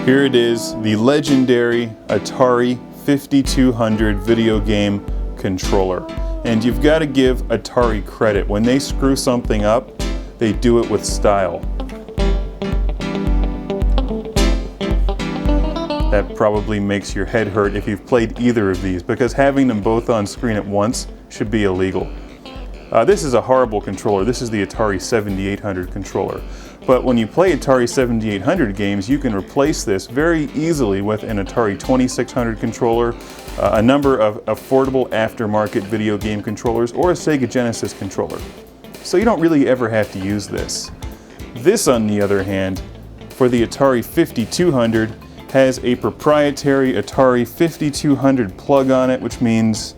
Here it is, the legendary Atari 5200 video game controller. And you've got to give Atari credit. When they screw something up, they do it with style. That probably makes your head hurt if you've played either of these, because having them both on screen at once should be illegal. This is a horrible controller. This is the Atari 7800 controller. But when you play Atari 7800 games, you can replace this very easily with an Atari 2600 controller, a number of affordable aftermarket video game controllers, or a Sega Genesis controller. So you don't really ever have to use this. This, on the other hand, for the Atari 5200, has a proprietary Atari 5200 plug on it, which means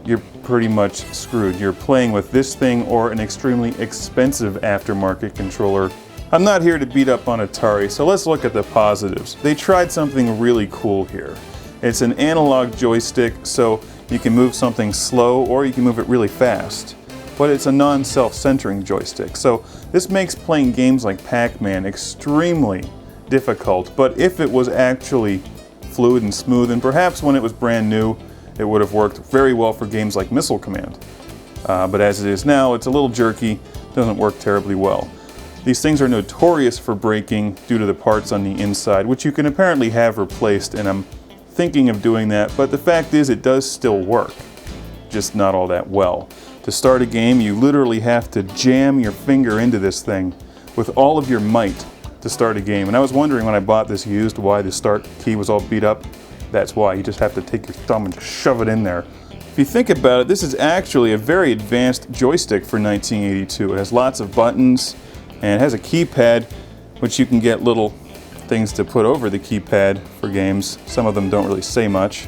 you're pretty much screwed. You're playing with this thing or an extremely expensive aftermarket controller. I'm not here to beat up on Atari, so let's look at the positives. They tried something really cool here. It's an analog joystick, so you can move something slow or you can move it really fast. But it's a non-self-centering joystick, so this makes playing games like Pac-Man extremely difficult. But if it was actually fluid and smooth, and perhaps when it was brand new, it would have worked very well for games like Missile Command. But as it is now, it's a little jerky, doesn't work terribly well. These things are notorious for breaking due to the parts on the inside, which you can apparently have replaced, and I'm thinking of doing that, but the fact is it does still work, just not all that well. To start a game, you literally have to jam your finger into this thing with all of your might to start a game. And I was wondering when I bought this used why the start key was all beat up. That's why. You just have to take your thumb and shove it in there. If you think about it, this is actually a very advanced joystick for 1982. It has lots of buttons and it has a keypad, which you can get little things to put over the keypad for games. Some of them don't really say much.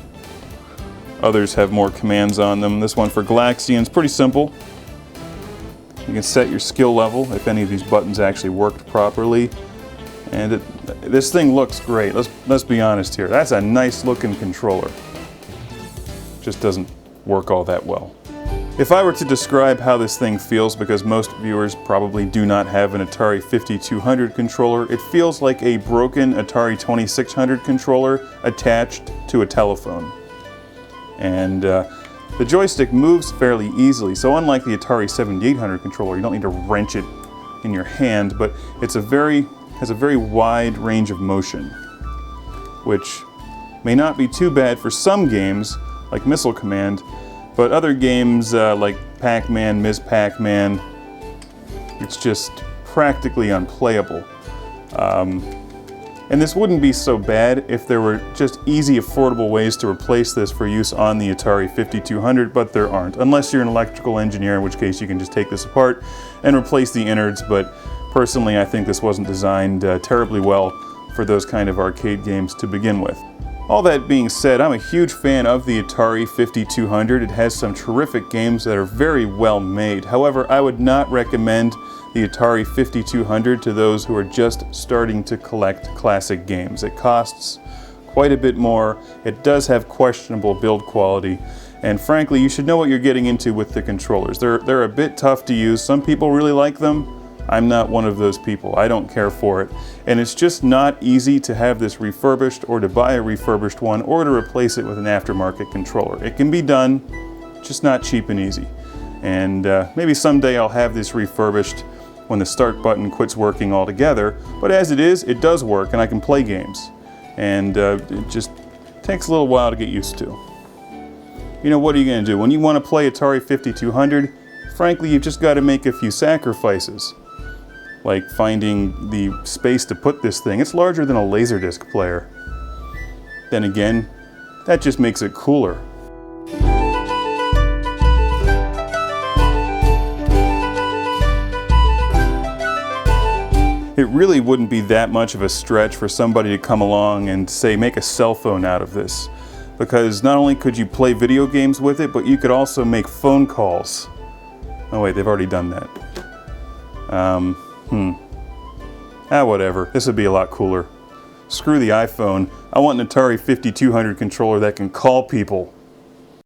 Others have more commands on them. This one for Galaxian's pretty simple. You can set your skill level if any of these buttons actually worked properly. And this thing looks great. Let's be honest here. That's a nice looking controller. Just doesn't work all that well. If I were to describe how this thing feels, because most viewers probably do not have an Atari 5200 controller, it feels like a broken Atari 2600 controller attached to a telephone. And the joystick moves fairly easily, so unlike the Atari 7800 controller, you don't need to wrench it in your hand, but it's has a very wide range of motion, which may not be too bad for some games like Missile Command, but other games like Pac-Man, Ms. Pac-Man, it's just practically unplayable. And this wouldn't be so bad if there were just easy, affordable ways to replace this for use on the Atari 5200, but there aren't. Unless you're an electrical engineer, in which case you can just take this apart and replace the innards, but personally I think this wasn't designed terribly well for those kind of arcade games to begin with. All that being said, I'm a huge fan of the Atari 5200. It has some terrific games that are very well made. However, I would not recommend the Atari 5200 to those who are just starting to collect classic games. It costs quite a bit more. It does have questionable build quality. And frankly, you should know what you're getting into with the controllers. They're a bit tough to use. Some people really like them. I'm not one of those people. I don't care for it. And it's just not easy to have this refurbished or to buy a refurbished one or to replace it with an aftermarket controller. It can be done, just not cheap and easy. And maybe someday I'll have this refurbished when the start button quits working altogether. But as it is, it does work and I can play games. And it just takes a little while to get used to. You know, what are you going to do? When you want to play Atari 5200, frankly, you've just got to make a few sacrifices. Like finding the space to put this thing. It's larger than a Laserdisc player. Then again, that just makes it cooler. It really wouldn't be that much of a stretch for somebody to come along and say, make a cell phone out of this. Because not only could you play video games with it, but you could also make phone calls. Oh wait, they've already done that. Whatever. This would be a lot cooler. Screw the iPhone. I want an Atari 5200 controller that can call people.